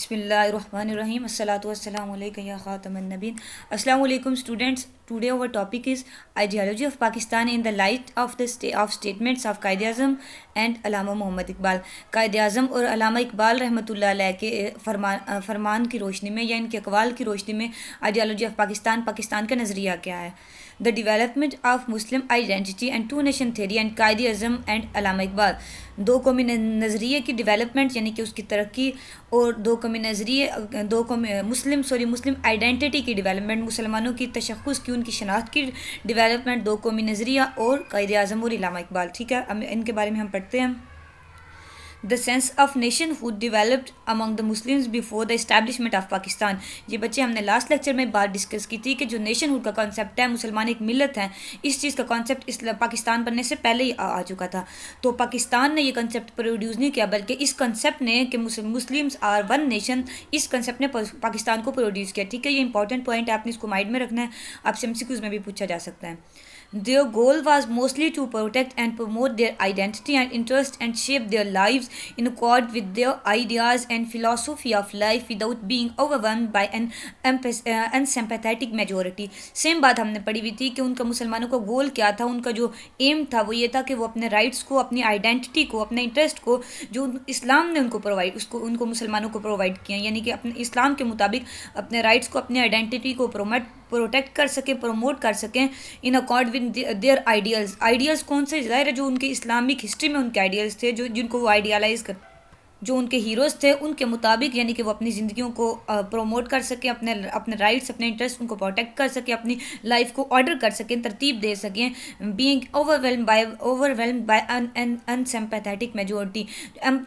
بسم اللہ الرحمن الرحیم الصلاۃ والسلام علیکم یا خاتم النبین. السلام علیکم students. Today our topic is ideology of Pakistan in the light of the statements of Quaid Azam and علامہ محمد اقبال. قائد اعظم اور علامہ اقبال رحمۃ اللہ علیہ کے فرمان کی روشنی میں یا ان کے اقوال کی روشنی میں آئیڈیالوجی آف پاکستان کا نظریہ کیا ہے. The development of Muslim identity and two nation theory and Quaid Azam and علامہ اقبال. دو قومی نظریے کی ڈیولپمنٹ یعنی کہ اس کی ترقی اور مسلم آئیڈینٹی کی ڈیولپمنٹ، مسلمانوں کی تشخص کی، ان کی شناخت کی ڈیولپمنٹ، دو قومی نظریہ اور قائد اعظم اور علامہ اقبال. ٹھیک ہے، ان کے بارے میں ہم پڑھتے ہیں. The sense of nationhood developed among the Muslims before the establishment of Pakistan. یہ بچے ہم نے لاسٹ لیکچر میں بات ڈسکس کی تھی کہ جو نیشنہڈ کا کانسیپٹ ہے، مسلمان ایک ملت ہیں، اس چیز کا کانسیپٹ پاکستان بننے سے پہلے ہی آ چکا تھا. تو پاکستان نے یہ کنسیپٹ پروڈیوس نہیں کیا، بلکہ اس کنسیپٹ نے کہ مسلمس آر ون نیشن، اس کنسیپٹ نے پاکستان کو پروڈیوس کیا. ٹھیک ہے، یہ امپورٹنٹ پوائنٹ ہے، آپ نے اس کو مائنڈ میں رکھنا ہے. آپ سے MCQs میں بھی پوچھا جا سکتا ہے. Their goal was mostly to protect and promote their identity and interest and shape their lives in accord with their ideas and philosophy of life without being overwhelmed by an unsympathetic majority. Same بات ہم نے پڑھی ہوئی تھی کہ ان کا مسلمانوں کا گول کیا تھا، ان کا جو ایم تھا وہ یہ تھا کہ وہ اپنے رائٹس کو، اپنی آئیڈینٹی کو، اپنے انٹرسٹ کو جو اسلام نے ان کو مسلمانوں کو پرووائڈ کیا، یعنی کہ اپنے اسلام کے مطابق اپنے رائٹس کو، اپنی آئیڈینٹی کو پروٹیکٹ کر سکیں، پروموٹ کر سکیں ان اکارڈ ود دیئر آئیڈیلز کون سے؟ ظاہر ہے جو ان کے اسلامک ہسٹری میں ان کے آئیڈیلز تھے، جن کو وہ آئیڈیالائز جو ان کے ہیروز تھے ان کے مطابق، یعنی کہ وہ اپنی زندگیوں کو پروموٹ کر سکیں، اپنے رائٹس، اپنے انٹرسٹ ان کو پروٹیکٹ کر سکیں، اپنی لائف کو آرڈر کر سکیں، ترتیب دے سکیں. Being overwhelmed by an sympathetic majority.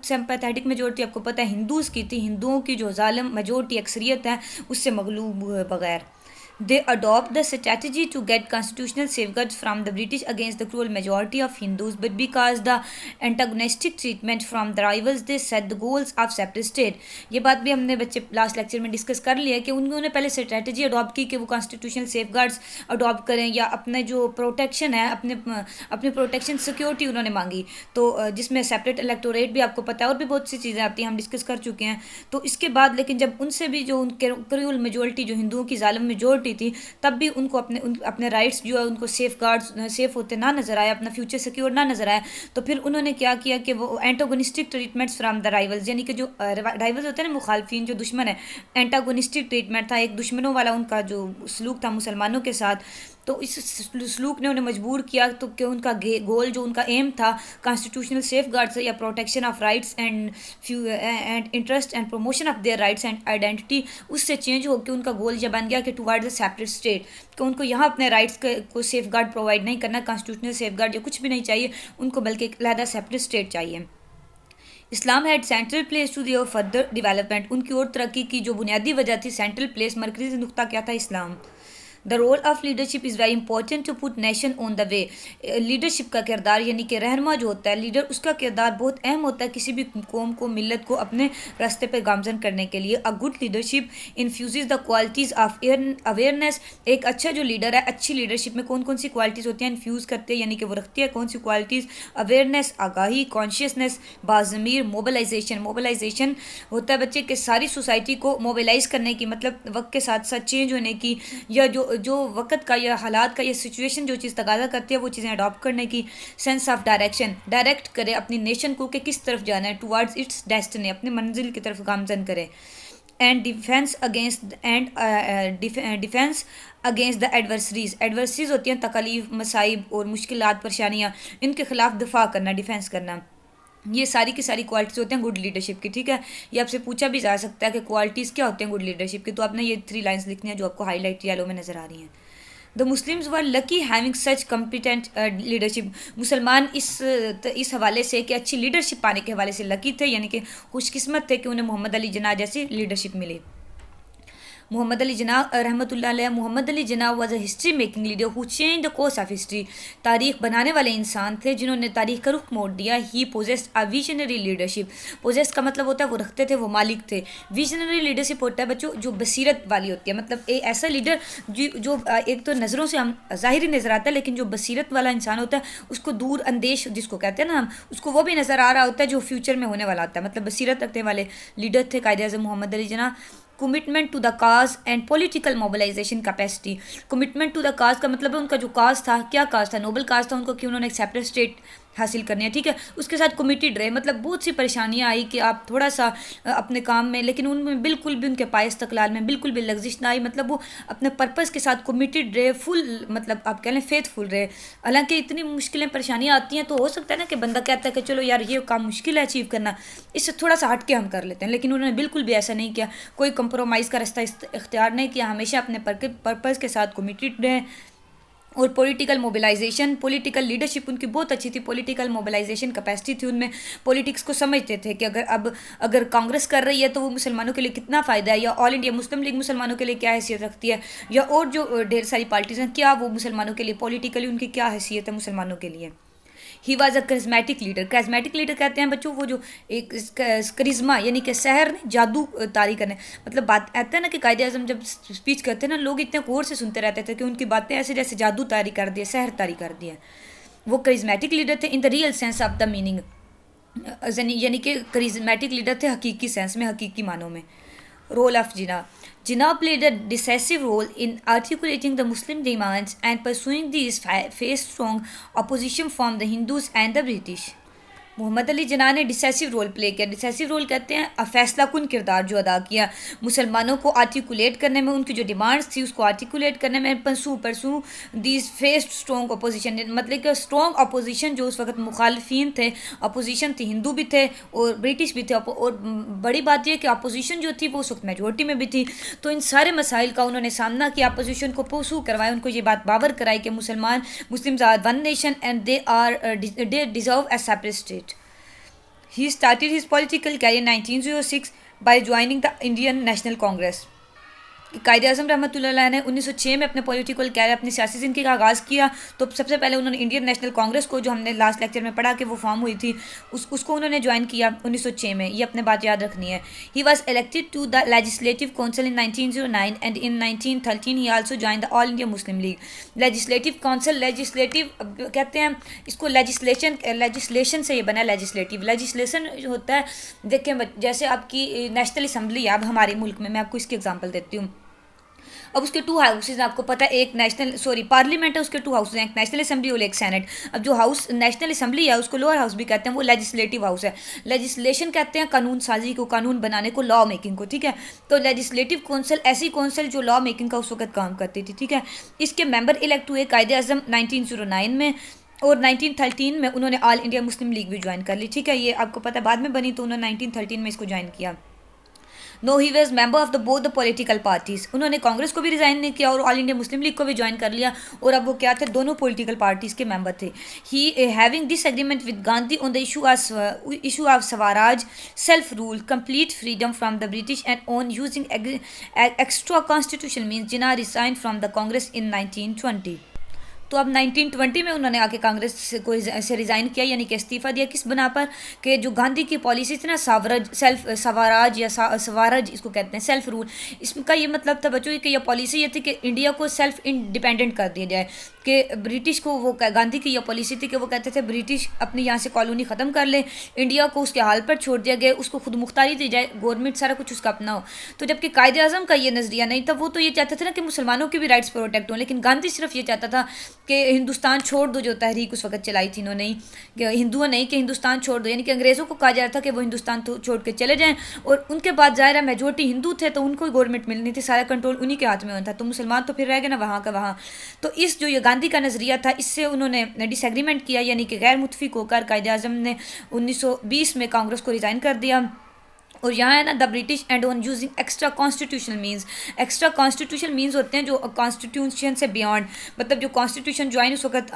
Sympathetic majority آپ کو پتہ ہے ہندوز کی تھی، ہندوؤں کی جو ظالم میجورٹی اکثریت ہے اس سے مغلوب ہوئے بغیر. They adopt the strategy to get constitutional safeguards from the British against the cruel majority of Hindus, but because the antagonistic treatment from the rivals, they set the goals of separate state. یہ بات بھی ہم نے بچے last lecture میں discuss کر لیا ہے کہ انہوں نے پہلے اسٹریٹجی اڈاپٹ کی کہ وہ کانسٹیٹیوشنل سیف گارڈز اڈاپٹ کریں یا اپنے جو پروٹیکشن ہے، اپنے پروٹیکشن سیکیورٹی انہوں نے مانگی، تو جس میں سیپریٹ الیکٹوریٹ بھی آپ کو پتہ ہے اور بھی بہت سی چیزیں آتی ہیں، ہم ڈسکس کر چکے ہیں. تو اس کے بعد لیکن جب ان سے بھی جو ان کے کریول میجورٹی جو ہندوؤں کی ظالم میجورٹی تھی، تب بھی ان کو اپنے رائٹس جو ہے ان کو سیف ہوتے نہ نظر آیا، اپنا فیوچر سیکیور نہ نظر آیا. تو پھر انہوں نے کیا کیا کہ وہ اینٹاگونسٹک ٹریٹمنٹس فرام دا رائیولز، یعنی کہ جو رائیولز ہوتے ہیں نا، مخالفین، جو دشمن ہے، اینٹاگونسٹک ٹریٹمنٹ تھا، ایک دشمنوں والا ان کا جو سلوک تھا مسلمانوں کے ساتھ. تو اس سلوک نے انہیں مجبور کیا تو کہ ان کا گول، جو ان کا ایم تھا کانسٹیٹیوشنل سیف گارڈز یا protection of rights and interest and promotion of their rights and identity, اس سے چینج ہو کے ان کا گول یہ بن گیا کہ ٹوارڈ اے سیپریٹ اسٹیٹ، کہ ان کو یہاں اپنے رائٹس کو سیف گارڈ پرووائڈ نہیں کرنا، کانسٹیٹیوشنل سیف گارڈ یا کچھ بھی نہیں چاہیے ان کو، بلکہ ایک علیحدہ سیپریٹ اسٹیٹ چاہیے. اسلام had central place to their further development. ان کی اور ترقی کی جو بنیادی وجہ تھی، سینٹرل پلیس، مرکزی نقطہ کیا تھا؟ اسلام. The role of leadership is very important to put nation on the way. Leadership کا کردار یعنی کہ رہنما جو ہوتا ہے، لیڈر، اس کا کردار بہت اہم ہوتا ہے کسی بھی قوم کو، ملت کو اپنے راستے پہ گامزن کرنے کے لیے. A good leadership infuses the qualities of awareness. ایک اچھا جو لیڈر ہے، اچھی لیڈرشپ میں کون سی کوالٹیز ہوتی ہیں؟ انفیوز کرتے ہیں، یعنی کہ وہ رکھتی ہے کون سی کوالٹیز؟ اویئرنیس، آگاہی، کانشیسنیس، باضمیر، موبلائزیشن ہوتا ہے بچے کہ ساری سوسائٹی کو موبلائز کرنے کی، مطلب وقت کے ساتھ ساتھ چینج ہونے کی، یا جو وقت کا یا حالات کا یا سچویشن جو چیز تقاضا کرتی ہے وہ چیزیں اڈاپٹ کرنے کی. سینس آف ڈائریکشن، ڈائریکٹ کرے اپنی نیشن کو کہ کس طرف جانا ہے، ٹوارڈز اٹس ڈیسٹنی، اپنی منزل کی طرف گامزن کرے. And defence against the adversaries ہوتی ہیں تکالیف، مصائب اور مشکلات، پریشانیاں، ان کے خلاف دفاع کرنا، ڈیفینس کرنا. یہ ساری کی ساری کوالٹیز ہوتے ہیں گڈ لیڈرشپ کی. ٹھیک ہے، یہ آپ سے پوچھا بھی جا سکتا ہے کہ کوالٹیز کیا ہوتے ہیں گڈ لیڈرشپ کی، تو آپ نے یہ 3 لائنز لکھنی ہیں جو آپ کو ہائی لائٹ یلو میں نظر آ رہی ہیں. The Muslims were lucky having such competent leadership. مسلمان اس حوالے سے کہ اچھی لیڈرشپ پانے کے حوالے سے لکی تھے، یعنی کہ خوش قسمت تھے کہ انہیں محمد علی جناح جیسی لیڈرشپ ملی. محمد علی جناح رحمۃ اللہ علیہ. Muhammad Ali Jinnah was a history making leader who change the course of history. تاریخ بنانے والے انسان تھے جنہوں نے تاریخ کا رخ موڑ دیا. ہی پوزیسڈ اے ویژنری لیڈرشپ. پوزیسڈ کا مطلب ہوتا ہے وہ رکھتے تھے، وہ مالک تھے. ویژنری لیڈرشپ ہوتا ہے بچوں جو بصیرت والی ہوتی ہے، مطلب ایسا لیڈر جو ایک تو نظروں سے ہم ظاہری نظر آتا ہے، لیکن جو بصیرت والا انسان ہوتا ہے اس کو دور اندیش جس کو کہتے ہیں نا ہم، اس کو وہ بھی نظر آ رہا ہوتا ہے جو فیوچر میں ہونے والا ہوتا ہے. مطلب بصیرت رکھنے والے لیڈر تھے Quaid Azam Muhammad Ali Jinnah. Commitment to the cause and political mobilization capacity. Commitment to the cause کا مطلب ہے ان کا جو کاز تھا، کیا کاز تھا؟ نوبل کاز تھا ان کو کہ انہوں نے ایک سیپریٹ اسٹیٹ حاصل کرنی ہے، ٹھیک ہے. اس کے ساتھ کمیٹیڈ رہے، مطلب بہت سی پریشانیاں آئی کہ آپ تھوڑا سا اپنے کام میں، لیکن ان میں بالکل بھی ان کے پائے استقلال میں بالکل بھی لغزش نہ آئی. مطلب وہ اپنے پرپز کے ساتھ کمیٹیڈ رہے، فل مطلب آپ کہہ لیں فیتھ فل رہے. حالانکہ اتنی مشکلیں پریشانیاں آتی ہیں تو ہو سکتا ہے نا کہ بندہ کہتا ہے کہ چلو یار یہ کام مشکل ہے اچیو کرنا، اس سے تھوڑا سا ہٹ کے ہم کر لیتے ہیں، لیکن انہوں نے بالکل بھی ایسا نہیں کیا. کوئی کمپرومائز کا راستہ اختیار نہیں کیا، ہمیشہ اپنے پرپز کے ساتھ کمیٹیڈ رہے. اور پولیٹیکل موبلائزیشن، پولیٹیکل لیڈرشپ ان کی بہت اچھی تھی. پولیٹیکل موبلائزیشن کیپیسٹی تھی ان میں. پولیٹکس کو سمجھتے تھے کہ اگر کانگریس کر رہی ہے تو وہ مسلمانوں کے لیے کتنا فائدہ ہے، یا آل انڈیا مسلم لیگ مسلمانوں کے لیے کیا حیثیت رکھتی ہے، یا اور جو ڈھیر ساری پارٹیز ہیں کیا وہ مسلمانوں کے لیے پولیٹیکلی ان کی کیا حیثیت ہے مسلمانوں کے لیے. He was a charismatic leader. Charismatic leader کہتے ہیں بچوں وہ جو ایک کرزما یعنی کہ سحر جادو طاری کرنے، مطلب بات آتا ہے نا کہ قائد اعظم جب اسپیچ کرتے ہیں نا لوگ اتنے غور سے سنتے رہتے تھے کہ ان کی باتیں ایسے جیسے جادو طاری کر دیا، سحر طاری کر دیا. وہ کرزمیٹک لیڈر تھے in the real sense of the meaning, یعنی کہ کرزمیٹک لیڈر تھے حقیقی سینس میں، حقیقی معنوں میں. Role of Jinnah. Jinnah played a decisive role in articulating the Muslim demands and pursuing these faced strong opposition from the Hindus and the British. محمد علی جناح نے ڈیسیسو role play کیا. ڈیسیسو رول کہتے ہیں فیصلہ کن کردار جو ادا کیا مسلمانوں کو آرٹیکولیٹ کرنے میں، ان کی جو ڈیمانڈس تھی اس کو آرٹیکولیٹ کرنے میں. پرسو دیز فیسڈ اسٹرانگ اپوزیشن، مطلب کہ اسٹرانگ اپوزیشن جو اس وقت مخالفین تھے، اپوزیشن تھی، ہندو بھی تھے اور برٹش بھی تھے. اور بڑی بات یہ کہ اپوزیشن جو تھی وہ اس وقت میجورٹی میں بھی تھی. تو ان سارے مسائل کا انہوں نے سامنا کیا، اپوزیشن کو پرسو کروایا، ان کو یہ بات باور کرائی کہ Muslims are one nation and they deserve a separate state. He started his political career in 1906 by joining the Indian National Congress. Quaid Azam رحمۃ اللہ علیہ نے 1906 میں اپنے پولیٹیکل کیریئر، اپنی سیاسی زندگی کا آغاز کیا. تو سب سے پہلے انہوں نے انڈین نیشنل کانگریس کو، جو ہم نے لاسٹ لیکچر میں پڑھا کہ وہ فارم ہوئی تھی، اس کو انہوں نے جوائن کیا 1906 میں. یہ اپنے بات یاد رکھنی ہے. He was elected to the legislative council in 1909 and in 1913 he also joined the All India Muslim League. Legislative council, legislative کہتے ہیں اس کو، لیجسلیشن سے یہ بنا. لیجسلیشن ہوتا ہے، دیکھیں جیسے آپ کی نیشنل اسمبلی ہے اب ہمارے ملک میں آپ کو اس کی اگزامپل دیتی ہوں. اب اس کے 2 ہاؤسز آپ کو پتہ ہے، ایک پارلیمنٹ ہے، اس کے 2 ہاؤسز ہیں، ایک نیشنل اسمبلی اور ایک سینٹ. اب جو ہاؤس نیشنل اسمبلی ہے اس کو لوور ہاؤس بھی کہتے ہیں، وہ لیجسلیٹو ہاؤس ہے. لیجسلیشن کہتے ہیں قانون سازی کو، قانون بنانے کو، لا میکنگ کو، ٹھیک ہے. تو لیجسلیٹو کونسل ایسی کونسل جو لا میکنگ کا اس وقت کام کرتی تھی، ٹھیک ہے. اس کے ممبر الیکٹ ہوئے قائد اعظم 1909 میں، اور 1913 میں انہوں نے آل انڈیا مسلم لیگ بھی جوائن کر لی، ٹھیک ہے. یہ آپ کو پتہ بعد میں بنی، تو انہوں نے 1913 میں اس کو جوائن کیا. No he was member of the both the political parties. انہوں نے کانگریس کو بھی ریزائن نہیں کیا اور آل انڈیا مسلم لیگ کو بھی جوائن کر لیا، اور اب وہ کیا تھے، دونوں پولیٹیکل پارٹیز کے ممبر تھے. He having disagreement with Gandhi on the issue of Swaraj, self rule, complete freedom from the British and on using extra constitution means Jinnah resign from the Congress in 1920. تو اب 1920 میں انہوں نے آ کے کانگریس سے ریزائن کیا، یعنی کہ استعفیٰ دیا. کس بنا پر کہ جو گاندھی کی پالیسی تھی نا، سوراج یا سوارج اس کو کہتے ہیں، سیلف رول. اس کا یہ مطلب تھا بچوں کہ یہ پالیسی یہ تھی کہ انڈیا کو سیلف انڈیپینڈنٹ کر دیا جائے. کہ برٹش کو، وہ گاندھی کی یہ پالیسی تھی کہ وہ کہتے تھے برٹش اپنی یہاں سے کالونی ختم کر لے، انڈیا کو اس کے حال پر چھوڑ دیا گیا، اس کو خود مختاری دی جائے، گورنمنٹ سارا کچھ اس کا اپنا ہو. تو جب کہ قائد اعظم کا یہ نظریہ نہیں تھا، وہ تو یہ چاہتے تھے نا کہ مسلمانوں کی بھی رائٹس پروٹیکٹ ہوں، لیکن گاندھی صرف یہ چاہتا تھا کہ ہندوستان چھوڑ دو. جو تحریک اس وقت چلائی تھی انہوں نے، کہ ہندوؤں نہیں، کہ ہندوستان چھوڑ دو، یعنی کہ انگریزوں کو کہا جا رہا تھا کہ وہ ہندوستان چھوڑ کے چلے جائیں. اور ان کے بعد ظاہر ہے میجورٹی ہندو تھے تو ان کو گورنمنٹ ملنی تھی، سارا کنٹرول انہی کے ہاتھ میں ہوتا تھا. تو مسلمان تو پھر رہ گئے نا وہاں کا وہاں. تو اس جو یہ گاندھی کا نظریہ تھا، اس سے انہوں نے ڈس ایگریمنٹ کیا، یعنی کہ غیر متفق ہو کر قائد اعظم نے 1920 میں کانگریس کو ریزائن کر دیا. اور یہاں ہے نا دا British and on using extra constitutional means. Extra constitutional means ہوتے ہیں جو کانسٹیٹیوشن سے بیانڈ, مطلب جو کانسٹیٹیوشن جو اس وقت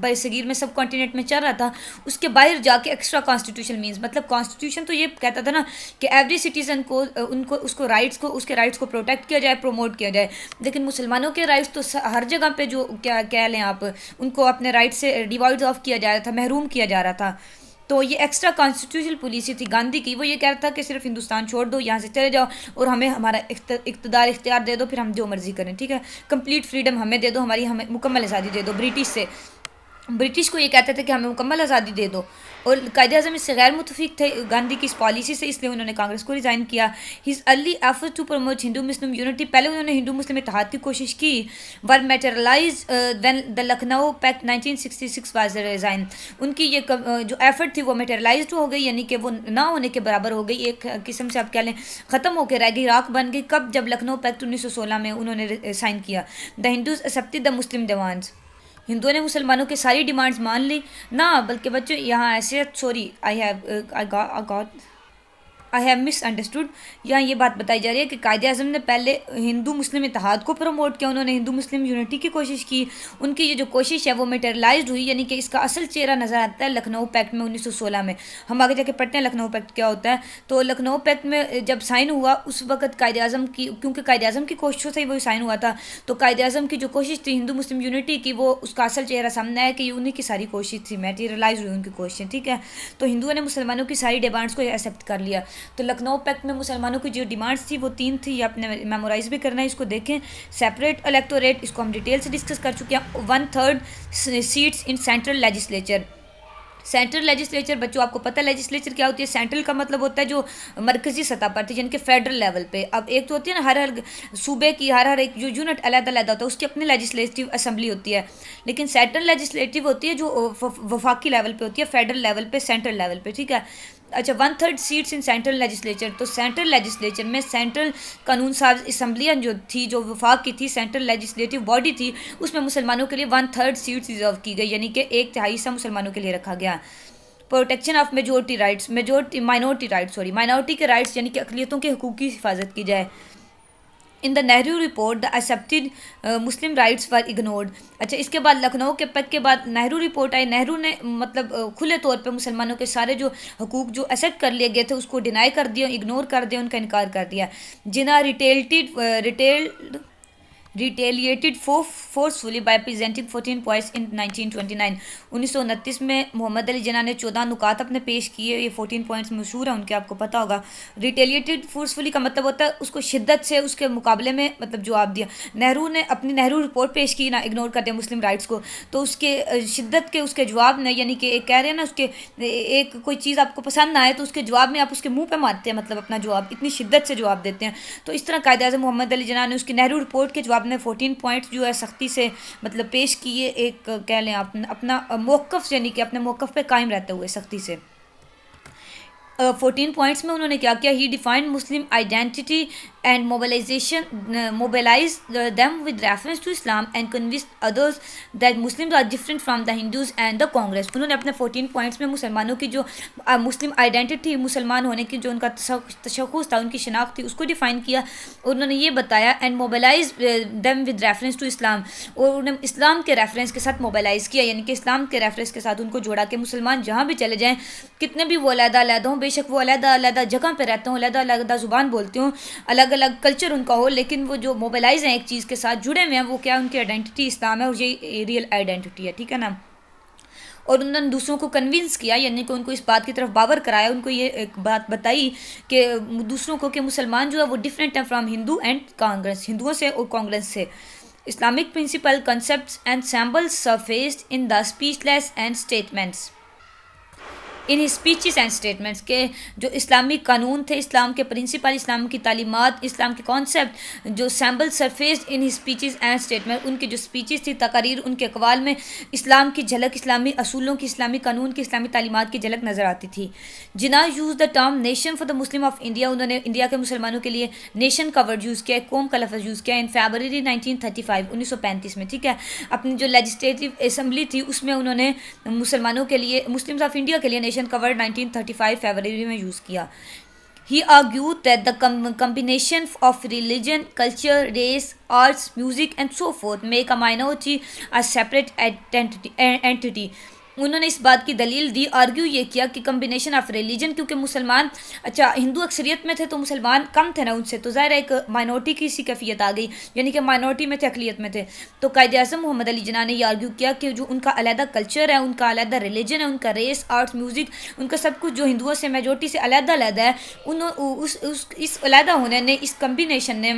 بر صغیر میں سب کانٹیننٹ میں چل رہا تھا, اس کے باہر جا کے ایکسٹرا کانسٹیٹیوشنل مینس, مطلب کانسٹیٹیوشن تو یہ کہتا تھا نا کہ ایوری سٹیزن کو اس کے رائٹس کو پروٹیکٹ کیا جائے, پروموٹ کیا جائے, لیکن مسلمانوں کے رائٹس تو ہر جگہ پہ جو کیا کہہ لیں آپ, ان کو اپنے رائٹ سے ڈیوائڈ آف کیا جا رہا تھا, محروم کیا جا رہا تھا. تو یہ ایکسٹرا کانسٹیٹیوشنل پالیسی تھی گاندھی کی. وہ یہ کہہ رہا تھا کہ صرف ہندوستان چھوڑ دو, یہاں سے چلے جاؤ اور ہمیں ہمارا اقتدار اختیار دے دو, پھر ہم جو مرضی کریں, ٹھیک ہے, کمپلیٹ فریڈم ہمیں دے دو, ہمیں مکمل آزادی دے دو. برٹش کو یہ کہتے تھے کہ ہمیں مکمل آزادی دے دو, اور قائد اعظم اس سے غیر متفق تھے گاندھی کی اس پالیسی سے, اس لیے انہوں نے کانگریس کو ریزائن کیا. His early effort to promote Hindu Muslim unity, پہلے انہوں نے ہندو مسلم اتحاد کی کوشش کی, were materialise when the Lucknow pact 1966 was resign. ان کی یہ جو ایفرٹ تھی وہ میٹرلائزڈ ہو گئی, یعنی کہ وہ نہ ہونے کے برابر ہو گئی, ایک قسم سے آپ کہہ لیں ختم ہو کے رہ گئی, راکھ بن گئی. کب؟ جب لکھنؤ پیکٹ 1916 میں انہوں نے سائن کیا. دا ہندوز ایکسیپٹڈ دا مسلم ڈیمانڈز, ہندوؤں نے مسلمانوں کی ساری ڈیمانڈز مان لی نہ, بلکہ بچوں یہاں ایسے sorry I have miss understood. یہاں یہ بات بتائی جا رہی ہے کہ قائد اعظم نے پہلے ہندو مسلم اتحاد کو پروموٹ کیا, انہوں نے ہندو مسلم یونٹی کی کوشش کی. ان کی یہ جو کوشش ہے وہ میٹرلائزڈ ہوئی, یعنی کہ اس کا اصل چہرہ نظر آتا ہے لکھنؤ پیکٹ میں 1916 میں. ہم آگے جا کے پڑھتے ہیں لکھنؤ پیکٹ کیا ہوتا ہے. تو لکھنؤ پیکٹ میں جب سائن ہوا اس وقت قائد اعظم کی, کیونکہ قائد اعظم کی کوششوں سے ہی وہ سائن ہوا تھا, تو قائد اعظم کی جو کوشش تھی ہندو مسلم یونٹی کی, وہ اس کا اصل چہرہ سامنے ہے کہ یہ انہیں کی ساری کوشش تھی, میٹرلائزڈ ہوئی ان کی کوششیں, ٹھیک ہے. تو ہندوؤں نے مسلمانوں کی ساری ڈیمانڈس کو ایکسیپٹ کر لیا. تو لکھنؤ پیکٹ میں مسلمانوں کی جو ڈیمانڈس تھی وہ 3 تھی, یہ آپ نے میمورائز بھی کرنا ہے, اس کو دیکھیں. سیپریٹ الیکٹوریٹ, اس کو ہم ڈیٹیل سے ڈسکس کر چکے ہیں. 1/3 seats in central legislature. Central legislature بچوں آپ کو پتہ ہے لیجسلیچر کیا ہوتی ہے. سینٹرل کا مطلب ہوتا ہے جو مرکزی سطح پر تھی, یعنی کہ فیڈرل لیول پہ. اب ایک تو ہوتی ہے نا ہر صوبے کی ہر ایک جو یونٹ علیحدہ علیحدہ ہوتا ہے, اس کی اپنی لیجسلیٹو اسمبلی ہوتی ہے, لیکن سینٹرل لیجسلیٹو ہوتی ہے جو وفاقی لیول پہ ہوتی ہے, فیڈرل لیول پہ, سینٹرل لیول پہ, ٹھیک ہے. اچھا 1/3 سیٹس ان سینٹرل لیجسلیچر. تو سینٹرل لیجسلیچر میں سینٹرل قانون ساز اسمبلیاں جو تھی, جو وفاق کی تھی, سینٹرل لیجسلیٹو باڈی تھی, اس میں مسلمانوں کے لیے 1/3 سیٹس ریزرو کی گئی, یعنی کہ 1/3 حصہ مسلمانوں کے لیے رکھا گیا. Protection of majority rights, minority کے رائٹس یعنی کہ اقلیتوں کے حقوق کی حفاظت کی جائے. In the Nehru report the accepted Muslim rights for ignored. اچھا اس کے بعد لکھنؤ کے پیکٹ کے بعد نہرو رپورٹ آئی. نہرو نے مطلب کھلے طور پہ مسلمانوں کے سارے جو حقوق جو ایکسیپٹ کر لیے گئے تھے اس کو ڈینائی کر دیا, اگنور کر دیا, ان کا انکار کر دیا. Jinnah retaliated forcefully by presenting 14 points in 1929. 1929 میں محمد علی جناح نے 14 نکات اپنے پیش کیے. یہ 14 پوائنٹس مشہور ہیں ان کے, آپ کو پتہ ہوگا. ریٹیلیٹڈ فورسفلی کا مطلب ہوتا ہے اس کو شدت سے اس کے مقابلے میں مطلب جواب دیا. نہرو نے اپنی نہرو رپورٹ پیش کی نا, اگنور کر دیا مسلم رائٹس کو, تو اس کے شدت کے اس کے جواب میں, یعنی کہ ایک کہہ رہے ہیں نا اس کے ایک کوئی چیز آپ کو پسند نہ آئے تو اس کے جواب میں آپ اس کے منہ پہ مارتے ہیں, مطلب اپنا جواب اتنی شدت سے جواب دیتے ہیں. تو اس طرح قائد اعظم محمد علی جناح نے اس کی نہرو رپورٹ کے جواب میں 14 پوائنٹس جو ہے سختی سے مطلب پیش کیے, ایک کہہ لیں اپنا موقف, یعنی کہ اپنے موقف پہ قائم رہتے ہوئے سختی سے. 14 پوائنٹس میں انہوں نے کیا کیا, he defined Muslim identity and mobilise them with reference to Islam and convinced others that Muslims are different from the Hindus and the Congress. انہوں نے اپنے 14 پوائنٹس میں مسلمانوں کی جو مسلم آئیڈینٹی, مسلمان ہونے کی جو ان کا تشخص تھا, ان کی شناخت تھی, اس کو ڈیفائن کیا. اور انہوں نے یہ بتایا and mobilise them with reference to Islam, اور انہوں نے اسلام کے ریفرنس کے ساتھ موبلائز کیا, یعنی کہ اسلام کے ریفرنس کے ساتھ ان کو جوڑا کہ مسلمان جہاں بھی چلے جائیں, کتنے بھی وہ علیحدہ علیحدہ ہوں, بے شک وہ علیحدہ علیحدہ جگہ پہ رہتے ہوں, علیحدہ علیحدہ زبان بولتے ہوں, الگ الگ کلچر ان کا ہو, لیکن وہ جو موبلائز ہیں ایک چیز کے ساتھ جڑے ہوئے ہیں, وہ کیا ان کی آئیڈینٹی اسلام ہے, اور یہ ریئل آئیڈینٹی ہے, ٹھیک ہے نا. اور انہوں نے دوسروں کو کنونس کیا, یعنی کہ ان کو اس بات کی طرف باور کرایا, ان کو یہ ایک بات بتائی کہ دوسروں کو کہ مسلمان جو ہے وہ ڈفرینٹ ہیں فرام ہندو اینڈ کانگریس, ہندوؤں سے اور کانگریس سے. Islamic principle concepts and symbols surfaced in the speeches and statements. In speeches and statements کے جو اسلامی قانون تھے, اسلام کے پرنسپل, اسلام کی تعلیمات, اسلام کے کانسیپٹ جو symbol surface in speeches and statement, ان کی جو اسپیچز تھی, تقاریر, ان کے اقوال میں اسلام کی جھلک, اسلامی اصولوں کی, اسلامی قانون کی, اسلامی تعلیمات کی جھلک نظر آتی تھی. Jinnah use the term nation for the Muslim of India. انہوں نے انڈیا کے مسلمانوں کے لیے نیشن کا ورڈ یوز کیا, قوم کا لفظ یوز کیا ان فیبرری 1935 1935 میں, ٹھیک ہے. اپنی جو لیجسلیٹو اسمبلی تھی اس میں انہوں نے مسلمانوں کے لیے, مسلمز آف انڈیا کے لیے نیشن کا ورڈ 1935 فیبرری میں یوز کیا. He argued that the combination of religion, culture, race, arts, music, and so forth make a minority a separate entity. انہوں نے اس بات کی دلیل دی، آرگیو یہ کیا کہ کمبینیشن آف ریلیجن، کیونکہ مسلمان اچھا ہندو اکثریت میں تھے تو مسلمان کم تھے نا ان سے، تو ظاہر ہے ایک مائنورٹی کی سی کیفیت آ گئی، یعنی کہ مائنورٹی میں تھے، اقلیت میں تھے. تو قائد اعظم محمد علی جناح نے یہ آرگیو کیا کہ جو ان کا علیحدہ کلچر ہے، ان کا علیحدہ ریلیجن ہے، ان کا ریس، آرٹس، میوزک، ان کا سب کچھ جو ہندوؤں سے میجورٹی سے علیحدہ علیحدہ ہے، اس علیحدہ ہونے نے، اس کمبینیشن نے،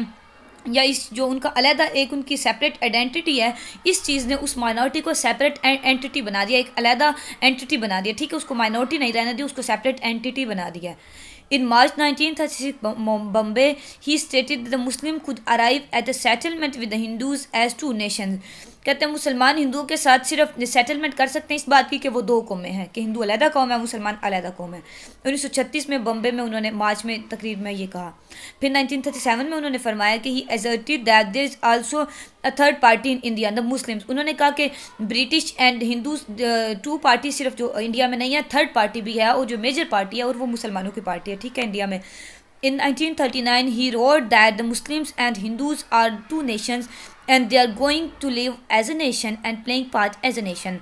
یا اس جو ان کا علیحدہ ایک ان کی سیپریٹ آئیڈینٹی ہے، اس چیز نے اس مائنورٹی کو سیپریٹ اینٹی بنا دیا، ایک علیحدہ اینٹی بنا دیا. ٹھیک ہے، اس کو مائنورٹی نہیں رہنے دی، اس کو سیپریٹ اینٹی بنا دیا. In March 1936, Bombay, he stated that the Muslims could arrive at a settlement with the Hindus as two nations. کہتے ہیں مسلمان ہندوؤں کے ساتھ صرف سیٹلمنٹ کر سکتے ہیں اس بات کی کہ وہ دو قومیں ہیں، کہ ہندو علیحدہ قوم ہے، مسلمان علیحدہ قوم ہے. 1936 میں بمبے میں انہوں نے مارچ میں تقریر میں یہ کہا. پھر 1937 میں انہوں نے فرمایا کہ he asserted that there is also a third party in India, the Muslims. انہوں نے کہا کہ British and Hindus two party صرف جو انڈیا میں نہیں ہے، تھرڈ پارٹی بھی ہے، اور جو میجر پارٹی ہے اور وہ مسلمانوں کی پارٹی ہے. ٹھیک ہے، انڈیا میں. In 1939, he wrote that the Muslims and Hindus are two nations and they are going to live as a nation and playing part as a nation.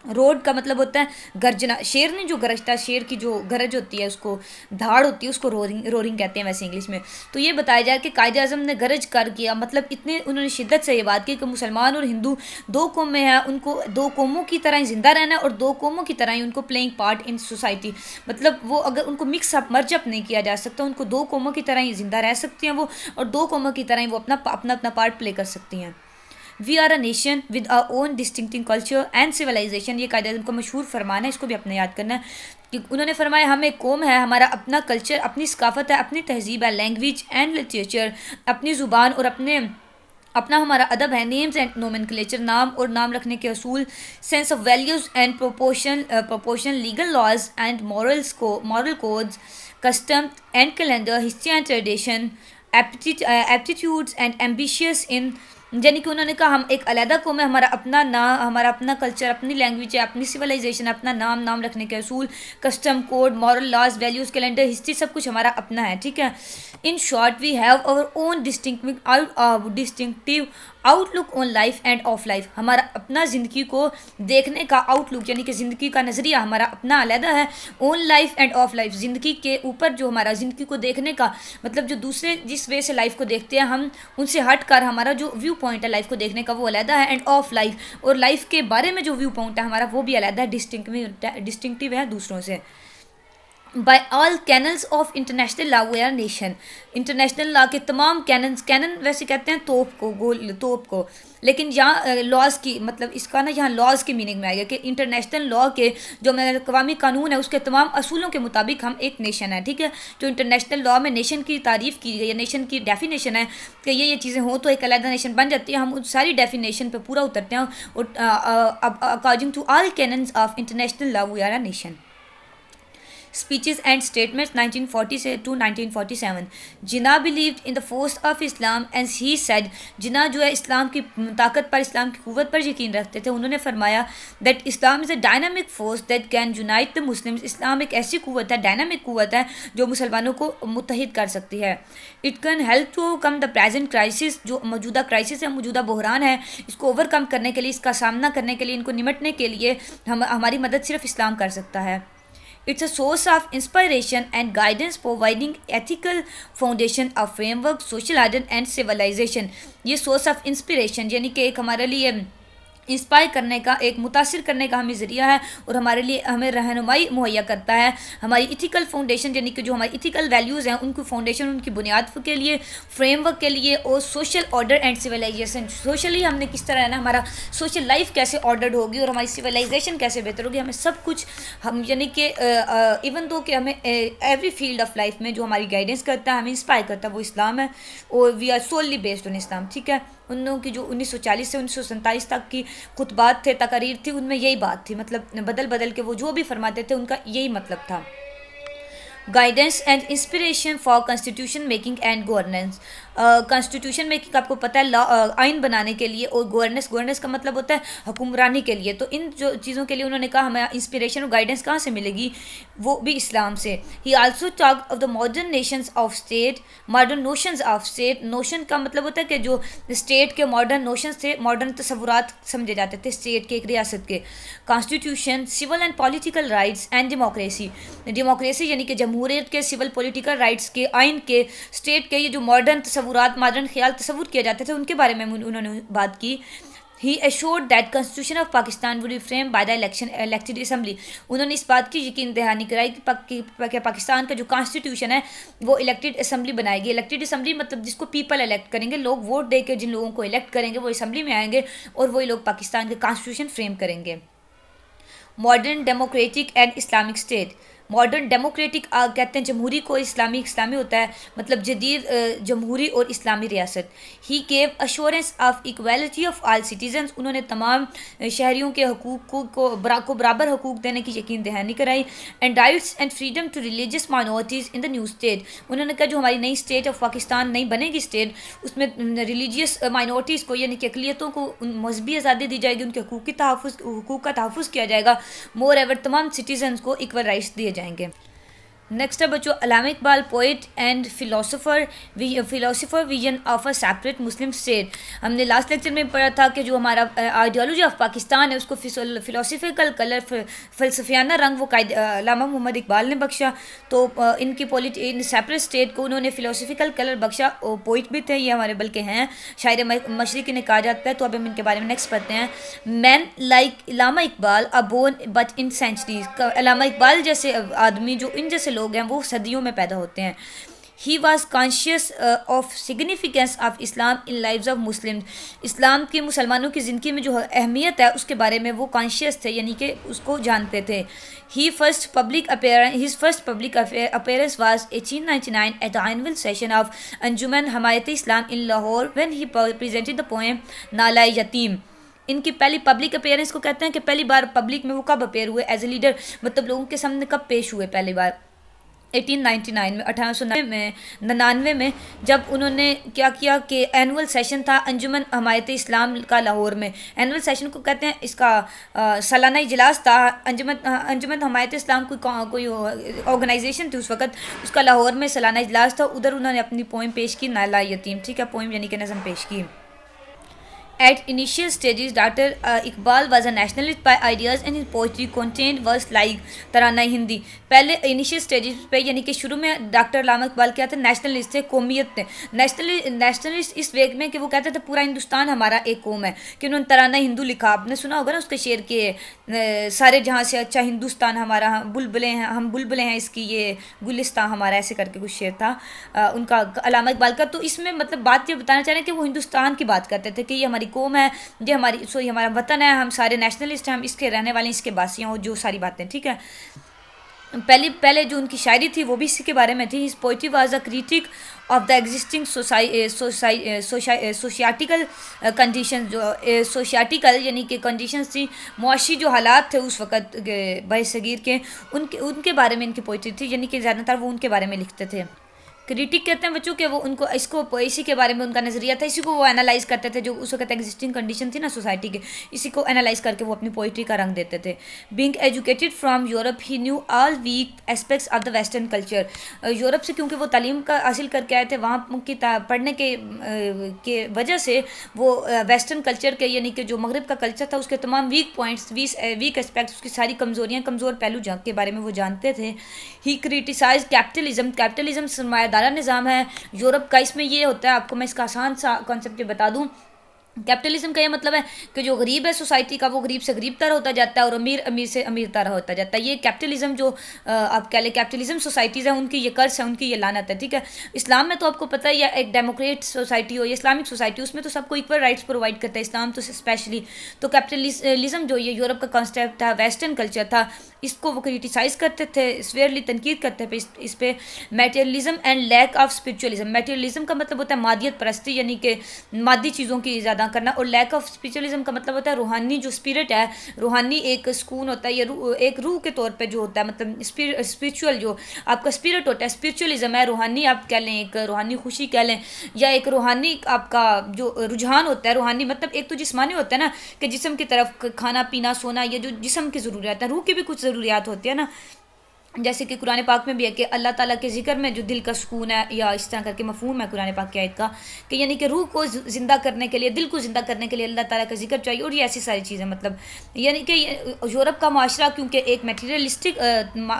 Road کا مطلب ہوتا ہے گرجنا، شیر نے جو گرجتا ہے، شیر کی جو گرج ہوتی ہے، اس کو دھاڑ ہوتی ہے، اس کو رورنگ کہتے ہیں ویسے انگلش میں. تو یہ بتایا جائے کہ قائد اعظم نے گرج کر کیا، مطلب اتنے انہوں نے شدت سے یہ بات کی کہ مسلمان اور ہندو دو قومیں ہیں، ان کو دو قوموں کی طرح ہی زندہ رہنا ہے اور دو قوموں کی طرح ہی ان کو پلینگ پارٹ ان سوسائٹی، مطلب وہ اگر ان کو مکس اپ مرج اپ نہیں کیا جا سکتا، ان کو دو قوموں کی طرح ہی زندہ رہ سکتی ہیں وہ، اور دو قوموں کی طرح ہی وہ اپنا پارٹ پلے کر سکتی ہیں. We are a nation with our own distinguishing culture and civilisation. یہ قائد اعظم کا مشہور فرمان ہے، اس کو بھی اپنے یاد کرنا ہے کہ انہوں نے فرمایا ہم ایک قوم ہے، ہمارا اپنا کلچر، اپنی ثقافت ہے، اپنی تہذیب ہے، لینگویج اینڈ لٹریچر، اپنی زبان اور اپنا ہمارا ادب ہے، نیمز اینڈ نومنکلیچر، نام اور نام رکھنے کے اصول، sense of values and proportion, legal laws and moral codes, custom and calendar, history and tradition, aptitudes and ambitions in. یعنی کہ انہوں نے کہا ہم ایک علیحدہ قوم ہے، ہمارا اپنا نام، ہمارا اپنا کلچر، اپنی لینگویج ہے، اپنی سویلائزیشن، اپنا نام رکھنے کے اصول، custom, code, moral laws, values, calendar, history, سب کچھ ہمارا اپنا ہے. ٹھیک ہے. In short we have our own distinctive outlook on life and of life. ہمارا اپنا زندگی کو دیکھنے کا آؤٹ لک، یعنی کہ زندگی کا نظریہ ہمارا اپنا علیحدہ ہے. آن لائف اینڈ آف لائف، زندگی کے اوپر جو ہمارا زندگی کو دیکھنے کا مطلب جو دوسرے جس وے سے لائف کو دیکھتے ہیں ہم، ان سے ہٹ کر ہمارا جو ویو پوائنٹ ہے لائف کو دیکھنے کا وہ علیحدہ ہے. اینڈ آف لائف، اور لائف کے بارے میں جو ویو پوائنٹ ہے ہمارا وہ بھی علیحدہ ہے، ڈسٹنکٹیو ہے دوسروں سے. By all canons of international law we are nation. International law کے تمام کینن ویسے کہتے ہیں توپ کو، لیکن یہاں لاز کی مطلب اس کا نا یہاں لاز کی میننگ میں آئے گا کہ انٹرنیشنل لا کے جو اقوامی قانون ہے اس کے تمام اصولوں کے مطابق ہم ایک نیشن ہے. ٹھیک ہے. جو انٹرنیشنل لا میں نیشن کی تعریف کی گئی ہے، نیشن کی ڈیفینیشن ہے کہ یہ چیزیں ہوں تو ایک علیحدہ نیشن بن جاتی ہے. ہم ان ساری ڈیفینیشن پہ پورا اترتے ہیں اور according to all canons of international law we are a nation. Speeches and statements 1940 to 1947. Jinnah believed in the force of Islam and he said, Jinnah جو ہے اسلام کی طاقت پر، اسلام کی قوت پر یقین رکھتے تھے. انہوں نے فرمایا that Islam is a dynamic force that can unite the Muslims. اسلام ایک ایسی قوت ہے، ڈائنامک قوت ہے جو مسلمانوں کو متحد کر سکتی ہے. It can help to overcome the present crisis. جو موجودہ کرائسس ہے، موجودہ بحران ہے، اس کو اوور کم کرنے کے لیے، اس کا سامنا کرنے کے لیے، ان کو نمٹنے کے لیے ہماری مدد صرف اسلام کر سکتا ہے. It's a source of inspiration and guidance, providing ethical foundation, a framework, social order and civilization. یہ source of inspiration یعنی کہ ایک ہمارے لیے انسپائر کرنے کا، ایک متاثر کرنے کا ہمیں ذریعہ ہے اور ہمارے لیے ہمیں رہنمائی مہیا کرتا ہے. ہماری ایتھیکل فاؤنڈیشن یعنی کہ جو ہماری ایتھیکل ویلیوز ہیں ان کی فاؤنڈیشن، ان کی بنیاد کے لیے، فریم ورک کے لیے، اور social order and civilisation. Socially ہم نے کس طرح رہنا، ہمارا سوشل لائف کیسے آرڈرڈ ہوگی اور ہماری سویلائزیشن کیسے بہتر ہوگی. ہمیں سب کچھ ہم یعنی کہ ایون دو کہ ہمیں ایوری فیلڈ آف لائف میں جو ہماری گائیڈنس کرتا ہے، ہمیں انسپائر کرتا ہے، وہ اسلام ہے اور we are solely based on Islam. ٹھیک ہے. ان لوگوں کی جو 1940 سے 1947 تک کی خطبات تھے، تقاریر تھی، ان میں یہی بات تھی، مطلب بدل کے وہ جو بھی فرماتے تھے ان کا یہی مطلب تھا. Guidance and inspiration for constitution making and governance. Constitution making آپ کو پتہ ہے آئین بنانے کے لیے، اور گورننس کا مطلب ہوتا ہے حکمرانی کے لیے. تو ان جو چیزوں کے لیے انہوں نے کہا ہمیں انسپریشن اور گائیڈنس کہاں سے ملے گی، وہ بھی اسلام سے. He also talk of the modern nations of state, modern notions of state. Notion کا مطلب ہوتا ہے کہ جو اسٹیٹ کے ماڈرن نوشنز تھے، ماڈرن تصورات سمجھے جاتے تھے اسٹیٹ کے، ایک ریاست کے. Constitution, civil and political rights and democracy. Democracy یعنی کہ جمہوریت کے، سول پولیٹیکل رائٹس کے، آئین کے، اسٹیٹ کے، یہ جو ماڈرن تصورات، ماڈرن خیال تصور کیے جاتے تھے، ان کے بارے میں انہوں نے بات کی. He assured that constitution of Pakistan would be frame by the elected assembly. انہوں نے اس بات کی یقین دہانی کرائی کہ پاکستان کا جو کانسٹیٹیوشن ہے وہ الیکٹڈ اسمبلی بنائے گی. الیکٹڈ اسمبلی مطلب جس کو پیپل الیکٹ کریں گے، لوگ ووٹ دے کے جن لوگوں کو الیکٹ کریں گے وہ اسمبلی میں آئیں گے، اور وہی لوگ پاکستان کے کانسٹیٹیوشن فریم کریں گے. Modern democratic and Islamic state. Modern democratic کہتے ہیں جمہوری کو، اسلامی ہوتا ہے مطلب جدید جمہوری اور اسلامی ریاست. He gave assurance of equality of all citizens. انہوں نے تمام شہریوں کے حقوق کو برابر حقوق دینے کی یقین دہانی کرائی. And rights and freedom to religious minorities in the new state. انہوں نے کہا جو ہماری نئی اسٹیٹ آف پاکستان نئی بنے گی اسٹیٹ، اس میں ریلیجیس مائنورٹیز کو یعنی کہ اقلیتوں کو مذہبی آزادی دی جائے گی، ان کے حقوق کا تحفظ کیا جائے گا. مور ایور تمام سٹیزنس کو ایکول رائٹس دیے جائیں گے. نیکسٹ ہے بچوں علامہ Iqbal, poet and philosopher vision of a separate Muslim state. ہم نے لاسٹ لیکچر میں پڑھا تھا کہ جو ہمارا آئیڈیالوجی آف پاکستان ہے اس کو فلاسفیکل کلر، فلسفیانہ رنگ وہ علامہ محمد اقبال نے بخشا. تو ان کی سیپریٹ اسٹیٹ کو انہوں نے فلاسفیکل کلر بخشا. پوئٹ بھی تھے یہ ہمارے، بلکہ ہیں شاعر مشرقی نے کہا جاتا ہے. تو اب ہم ان کے بارے میں نیکسٹ پڑھتے ہیں. مین like Allama Iqbal are born but in centuries. علامہ اقبال جیسے آدمی، جو ان جیسے لوگ ہیں، وہ صدیوں میں پیدا ہوتے ہیں. He was conscious of significance of Islam in lives of Muslims. اسلام کی، مسلمانوں کی زندگی میں جو اہمیت ہے اس کے بارے میں وہ کانشیس تھے، یعنی کہ اس کو جانتے تھے. His first public appearance was 1899 at the annual session of Anjuman Hamayat Islam in Lahore when he presented the poem Nala Yatim. ان کی پہلی پبلک اپیئرنس کو کہتے ہیں کہ پہلی بار پبلک میں وہ کب اپیئر ہوئے ایز اے لیڈر، مطلب لوگوں کے سامنے کب پیش ہوئے پہلی بار. 1899 میں 1899 میں جب انہوں نے کیا کیا کہ اینول سیشن تھا انجمن حمایت اسلام کا لاہور میں. اینول سیشن کو کہتے ہیں، اس کا سالانہ اجلاس تھا. انجمن حمایت اسلام کوئی آرگنائزیشن تھی اس وقت، اس کا لاہور میں سالانہ اجلاس تھا. ادھر انہوں نے اپنی پوئم پیش کی نالا یتیم. ٹھیک ہے، پوئم یعنی کہ نظم پیش کی. At initial stages, Dr. Iqbal was a nationalist by ideas and his poetry contained verse like ترانہ ہندی. پہلے انیشیل سٹیجز پہ یعنی کہ شروع میں ڈاکٹر علامہ اقبال کیا تھے، نیشنلسٹ تھے، قومیت تھے. نیشنلسٹ اس ویگ میں کہ وہ کہتے تھے پورا ہندوستان ہمارا ایک قوم ہے، کہ انہوں نے ترانہ ہندو لکھا. آپ نے سنا ہوگا نا اس کے شعر کے سارے جہاں سے اچھا ہندوستان ہمارا، بلبلیں ہیں ہم، بلبلیں ہیں اس کی، یہ گلستان ہمارا، ایسے کر کے کچھ شعر تھا ان کا علامہ اقبال کا. تو اس میں مطلب بات یہ بتانا چاہ رہے ہیں کہ وہ ہندوستان کی بات کرتے تھے کہ یہ ہماری قوم ہے، یہ ہمارا وطن ہے، ہم سارے نیشنلسٹ ہیں، ہم اس کے رہنے والے ہیں، اس کے باسی ہیں، جو ساری باتیں. ٹھیک ہے، پہلے جو ان کی شاعری تھی وہ بھی اسی کے بارے میں تھی. His poetry was a critic of the existing sociological condition. جو سوشیاٹیکل یعنی کہ کنڈیشنز تھی، معاشی جو حالات تھے اس وقت بر صغیر کے، ان کے بارے میں ان کی پوئٹری تھی، یعنی کہ زیادہ تر وہ ان کے بارے میں لکھتے تھے. کریٹک کہتے ہیں بچوں کہ وہ ان کو اسی کے بارے میں ان کا نظریہ تھا، اسی کو وہ انالائز کرتے تھے، جو اس وقت ایگزسٹنگ کنڈیشن تھی نا سوسائٹی کے، اسی کو انالائز کر کے وہ اپنی پوئٹری کا رنگ دیتے تھے. Being educated from Europe he knew all weak aspects of the western culture. Europe سے کیونکہ وہ تعلیم کا حاصل کر کے آئے تھے، وہاں کی پڑھنے کے وجہ سے وہ ویسٹرن کلچر کے یعنی کہ جو مغرب کا کلچر تھا اس کے تمام ویک پوائنٹس، ویک اسپیکٹس، اس کی ساری کمزوریاں، کمزور پہلو کے بارے میں وہ جانتے تھے. ہی کریٹیسائز کیپٹلزم سرمایہ دارہ نظام ہے یورپ کا. اس میں یہ ہوتا ہے، آپ کو میں اس کا آسان سا کانسیپٹ بتا دوں. کیپٹلزم کا یہ مطلب ہے کہ جو غریب ہے سوسائٹی کا، وہ غریب سے غریب تر ہوتا جاتا ہے، اور امیر سے امیر تر ہوتا جاتا ہے. یہ کیپٹلزم جو آپ کہہ لیں کیپٹلزم سوسائٹیز ہیں، ان کی یہ قرض ہے، ان کی یہ لعنت ہے. ٹھیک ہے، اسلام میں تو آپ کو پتہ ہی ہے، ایک ڈیموکریٹ سوسائٹی ہو یا اسلامک سوسائٹی، اس میں تو سب کو ایکول رائٹس پرووائڈ کرتا ہے، اسلام تو اسپیشلی. تو کیپٹلزم جو یہ یورپ کا کانسیپٹ تھا، ویسٹرن کلچر تھا، اس کو وہ کریٹیسائز کرتے تھے، سویئرلی تنقید کرتے تھے اس پہ. Materialism and lack of spiritualism. Materialism کا مطلب ہوتا ہے مادیت پرستی، یعنی کہ مادی چیزوں کی زیادہ کرنا، اور لیک آف اسپریچولیزم کا مطلب ہوتا ہے روحانی جو اسپرٹ ہے، روحانی ایک سکون ہوتا ہے یا ایک روح کے طور پہ جو ہوتا ہے، مطلب اسپریچول جو آپ کا اسپرٹ ہوتا ہے، اسپریچولیزم ہے روحانی، آپ کہہ لیں ایک روحانی خوشی کہہ لیں، یا ایک روحانی آپ کا جو رجحان ہوتا ہے. روحانی مطلب ایک تو جسمانی ہوتا ہے نا کہ جسم کی طرف کھانا پینا سونا، یہ جو جسم کی ضروریات ہیں، روح کی بھی کچھ ضروریات ہوتی ہے نا، جیسے کہ قرآن پاک میں بھی ہے کہ اللہ تعالیٰ کے ذکر میں جو دل کا سکون ہے، یا اس طرح کر کے مفہوم ہے قرآن پاک کی آیت کا کہ یعنی کہ روح کو زندہ کرنے کے لیے، دل کو زندہ کرنے کے لیے اللہ تعالیٰ کا ذکر چاہیے، اور یہ ایسی ساری چیزیں. مطلب یعنی کہ یورپ کا معاشرہ کیونکہ ایک میٹیریلسٹک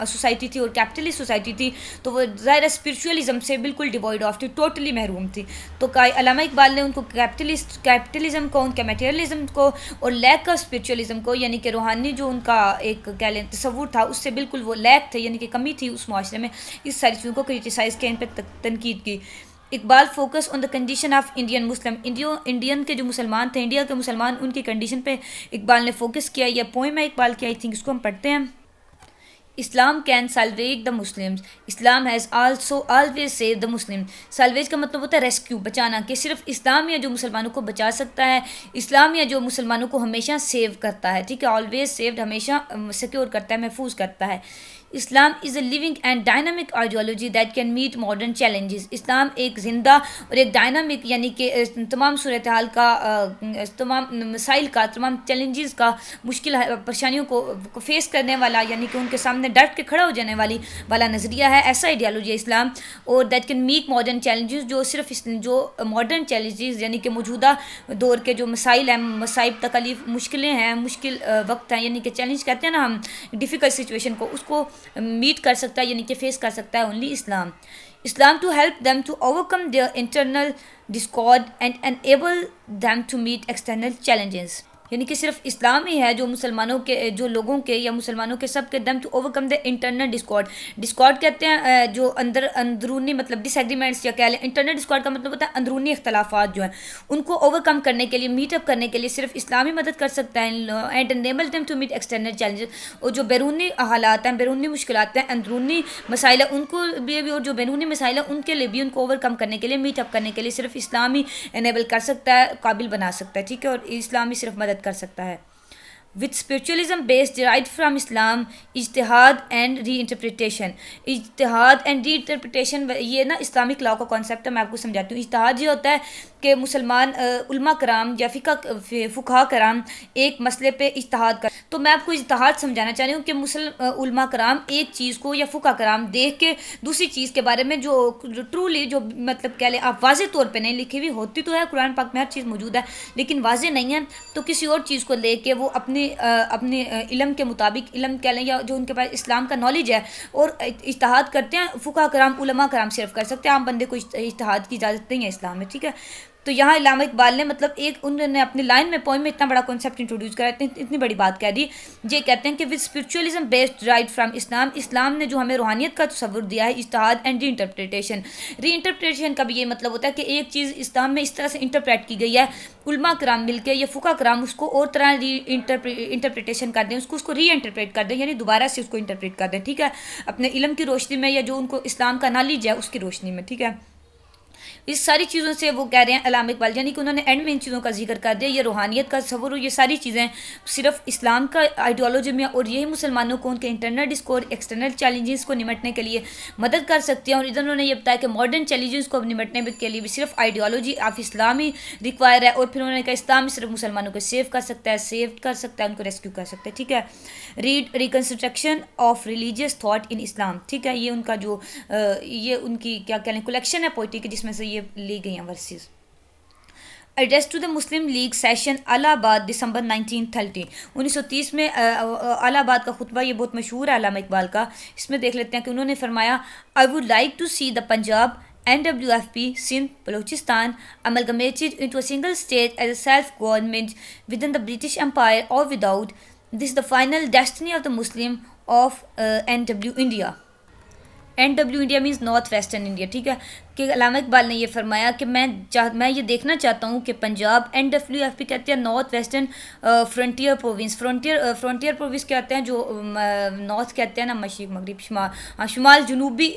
سوسائٹی تھی اور کیپٹلسٹ سوسائٹی تھی، تو وہ ظاہر اسپریچولیزم سے بالکل ڈیوائڈ آف تھی، ٹوٹلی محروم تھی. تو علامہ اقبال نے ان کو کیپٹلزم کو، ان کے میٹیریلزم کو اور لیک آف اسپریچولیزم کو، یعنی کہ روحانی جو ان کا ایک کہہ لیں تصور تھا، اس سے بالکل وہ لیک تھے، یعنی کہ کمی تھی اس معاشرے میں. اس ساری چیزوں کو کریٹیسائز کیا، ان پہ تنقید کی. Iqbal focus on the condition of Indian Muslim. Indian کے جو مسلمان تھے، انڈیا کے مسلمان، ان کی کنڈیشن پہ اقبال نے فوکس کیا. یہ پوئم ہے اقبال کی، آئی تھنک اس کو ہم پڑھتے ہیں. Islam can salvage the Muslims. Islam has also always save the Muslim. Salvage کا مطلب ہوتا ہے ریسکیو، بچانا، کہ صرف اسلام ہی ہے جو مسلمانوں کو بچا سکتا ہے، اسلام ہی ہے جو مسلمانوں کو ہمیشہ سیو کرتا ہے. ٹھیک ہے، آلویز سیوڈ، ہمیشہ سیکیور کرتا ہے، محفوظ کرتا ہے. Islam is a living and dynamic ideology that can meet modern challenges. اسلام ایک زندہ اور ایک ڈائنامک، یعنی کہ تمام صورتحال کا، تمام مسائل کا، تمام چیلنجز کا، مشکل پریشانیوں کو فیس کرنے والا، یعنی کہ ان کے سامنے ڈٹ کے کھڑا ہو جانے والا نظریہ ہے. ایسا آئیڈیالوجی ہے اسلام. اور that can meet modern challenges, جو صرف جو ماڈرن چیلنجز یعنی کہ موجودہ دور کے جو مسائل ہیں، مصائب، تکالیف، مشکلیں ہیں، مشکل وقت ہیں، یعنی کہ چیلنج کہتے ہیں نا ہم ڈیفیکلٹ سچویشن کو، اس کو میٹ کر سکتا ہے، یعنی کہ فیس کر سکتا ہے only Islam. Islam to help them to overcome their internal discord and enable them to meet external challenges. یعنی کہ صرف اسلام ہی ہے جو مسلمانوں کے، جو لوگوں کے یا مسلمانوں کے سب کے them to overcome the internal discord. Discord کہتے ہیں جو اندرونی مطلب ڈس ایگریمنٹس یا کہہ لیں. انٹرنل ڈسکارڈ کا مطلب ہوتا ہے اندرونی اختلافات جو ہیں، ان کو اوورکم کرنے کے لیے، میٹ اپ کرنے کے لیے صرف اسلام ہی مدد کر سکتا ہے. And enable them to meet external challenges. اور جو بیرونی حالات ہیں، بیرونی مشکلات ہیں، اندرونی مسائل ہیں، ان کو بھی، اور جو بیرونی مسائل ہیں ان کے لیے بھی، ان کو اوورکم کرنے کے لیے، میٹ اپ کرنے کے لیے صرف اسلام ہی انیبل کر سکتا ہے، قابل بنا سکتا ہے. ٹھیک ہے، اور اسلام ہی صرف مدد کر سکتا ہے. with spiritualism based derived from Islam اجتہاد اینڈ ری انٹرپریٹیشن. اجتہاد اینڈ ری انٹرپریٹیشن یہ نا اسلامک لاء کا کانسیپٹ ہے، میں آپ کو سمجھاتی ہوں. اجتہاد یہ ہوتا ہے کہ مسلمان علماء کرام یا فقہاء کرام ایک مسئلے پہ اجتہاد کر. تو میں آپ کو اجتہاد سمجھانا چاہ رہی ہوں کہ علماء کرام ایک چیز کو یا فقہاء کرام دیکھ کے دوسری چیز کے بارے میں جو ٹرولی جو مطلب کہہ لیں آپ واضح طور پہ نہیں لکھی ہوئی ہوتی، تو ہے قرآن پاک میں ہر چیز موجود ہے لیکن واضح نہیں ہے، تو کسی اور چیز کو لے کے وہ اپنے علم کے مطابق، علم کہہ لیں یا جو ان کے پاس اسلام کا نالج ہے، اور اجتہاد کرتے ہیں. فقہاء کرام، علماء کرام صرف کر سکتے ہیں، عام بندے کو اجتہاد کی اجازت نہیں ہے اسلام میں. ٹھیک ہے، تو یہاں علامہ اقبال نے مطلب انہوں نے اپنی لائن میں پوائم میں اتنا بڑا کانسیپٹ انٹروڈیوس کرا، اتنی بڑی بات کہہ دی. یہ کہتے ہیں کہ with spiritualism based right from Islam. اسلام نے جو ہمیں روحانیت کا تصور دیا ہے، اجتہاد and reinterpretation. Reinterpretation کا بھی یہ مطلب ہوتا ہے کہ ایک چیز اسلام میں اس طرح سے انٹرپریٹ کی گئی ہے، علماء کرام مل کے یا فقہاء کرام اس کو اور طرح ری انٹرپریٹیشن کر دیں، اس کو ری انٹرپریٹ کر دیں، یعنی دوبارہ سے اس کو انٹرپریٹ کر دیں. ٹھیک ہے، اپنے علم کی روشنی میں یا جو ان کو اسلام کا نالج ہے اس کی روشنی میں. ٹھیک ہے، اس ساری چیزوں سے وہ کہہ رہے ہیں علامہ اقبال، یعنی کہ انہوں نے اینڈ میں ان چیزوں کا ذکر کر دیا. یہ روحانیت کا تصور، یہ ساری چیزیں صرف اسلام کا آئیڈیالوجی میں، اور یہی مسلمانوں کو ان کے انٹرنل ڈسکور، ایکسٹرنل چیلنجز کو نمٹنے کے لیے مدد کر سکتی ہیں. اور ادھر انہوں نے یہ بتایا کہ ماڈرن چیلنجز کو نمٹنے کے لیے بھی صرف ideology of Islam he require ہے. اور پھر انہوں نے کہا اسلام صرف مسلمانوں کو سیو کر سکتا ہے، سیو کر سکتا ہے، ان کو ریسکیو کر سکتا ہے. ٹھیک ہے، reconstruction of religious thought in Islam. ٹھیک ہے، یہ ان کا جو یہ ان کی کیا کہہ لیں کلیکشن ہے پوئٹری کی، جس میں سے یہ لی گئی ہیں verses. Address to the Muslim League session Allahabad دسمبر 1930. 1930 میں الہ آباد کا خطبہ، یہ بہت مشہور ہے علامہ اقبال کا. اس میں دیکھ لیتے ہیں کہ انہوں نے فرمایا I would like to see the Punjab NWFP Sindh Balochistan amalgamated into a single state as a self-government within the British Empire or without. This is the final destiny of the Muslim of NW India. NW India means north western India. ٹھیک ہے، کہ علامہ اقبال نے یہ فرمایا کہ میں یہ دیکھنا چاہتا ہوں کہ پنجاب NWFP کہتے ہیں north western frontier province. Frontier province کہتے ہیں جو نارتھ کہتے ہیں نا مشرق مغرب شمال شمال جنوبی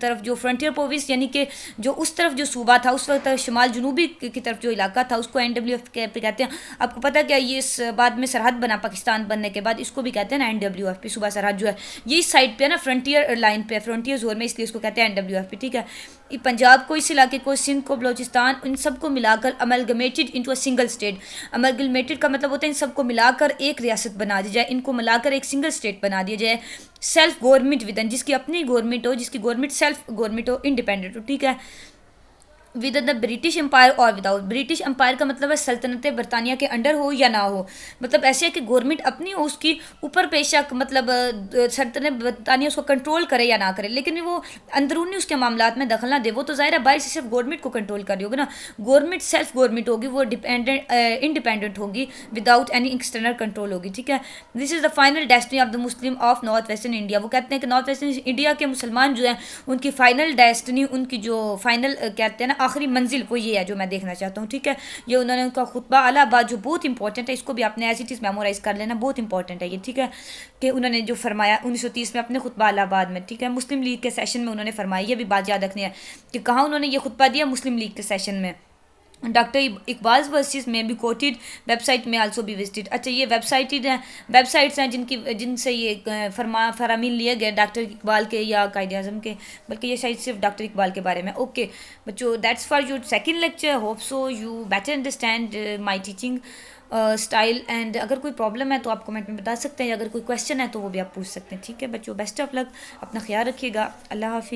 طرف جو فرنٹیئر پروونس یعنی کہ جو اس طرف جو صوبہ تھا اس وقت شمال جنوبی کی طرف جو علاقہ تھا اس کو NWFP کہتے ہیں. آپ کو پتہ کیا یہ اس بعد میں سرحد بنا پاکستان بننے کے بعد اس کو بھی کہتے ہیں نا NWFP صوبہ سرحد جو ہے یہ اس سائڈ پہ ہے نا فرنٹیئر لائن پہ فرنٹیئر زون میں اس لیے اس کو کہتے ہیں NWFP. ٹھیک ہے پنجاب کو اس علاقے کو سندھ کو بلوچستان ان سب کو ملا کر املگمیٹڈ انٹو اے سنگل اسٹیٹ. املگمیٹڈ کا مطلب ہوتا ہے ان سب کو ملا کر ایک ریاست بنا دی جائے ان کو ملا کر ایک سنگل اسٹیٹ بنا دیا جائے سیلف گورنمنٹ ودن جس کی اپنی گورنمنٹ ہو جس کی گورنمنٹ سیلف گورنمنٹ ہو انڈیپینڈنٹ ہو. ٹھیک ہے ودن دا برٹش امپائر اور وداؤٹ. برٹش امپائر کا مطلب ہے سلطنت برطانیہ کے انڈر ہو یا نہ ہو مطلب ایسے ہے کہ گورنمنٹ اپنی ہو اس کی اوپر پیشہ مطلب سلطنت برطانیہ اس کو کنٹرول کرے یا نہ کرے لیکن وہ اندرونی اس کے معاملات میں دخل نہ دے. وہ تو ظاہر ہے باہر سے صرف گورنمنٹ کو کنٹرول کر رہی ہوگی نا. گورنمنٹ سیلف گورنمنٹ ہوگی وہ انڈیپینڈنٹ ہوگی وداؤٹ اینی ایکسٹرنل کنٹرول ہوگی. ٹھیک ہے this is the final destiny of the Muslim of north western India. وہ کہتے ہیں کہ نارتھ ویسٹرن انڈیا کے مسلمان جو ہیں ان کی فائنل ڈیسٹنی ان کی جو فائنل کہتے ہیں نا آخری منزل وہ یہ ہے جو میں دیکھنا چاہتا ہوں. ٹھیک ہے یہ انہوں نے ان کا خطبہ الہ آباد جو بہت امپورٹنٹ ہے اس کو بھی آپ نے ایسی چیز میمورائز کر لینا بہت امپورٹنٹ ہے یہ. ٹھیک ہے کہ انہوں نے جو فرمایا 1930 میں اپنے خطبہ الہ آباد میں. ٹھیک ہے مسلم لیگ کے سیشن میں انہوں نے فرمایا یہ بھی بات یاد رکھنی ہے کہ کہاں انہوں نے یہ خطبہ دیا مسلم لیگ کے سیشن میں. ڈاکٹر اقبال's ورسز میں بھی کوٹیڈ ویب سائٹ میں آلسو بھی وزٹڈ. اچھا یہ ویب سائٹس ہیں جن سے یہ فرامین لیے گئے ڈاکٹر اقبال کے یا قائد اعظم کے بلکہ یہ شاید صرف ڈاکٹر اقبال کے بارے میں. اوکے بچوں that's for your second lecture. Hope so you better understand my teaching style and اگر کوئی پرابلم ہے تو آپ کمنٹ میں بتا سکتے ہیں یا اگر کوئی کویشچن ہے تو وہ بھی آپ پوچھ سکتے ہیں. ٹھیک ہے بچوں بیسٹ آف لک اپنا خیال رکھیے گا. اللہ حافظ.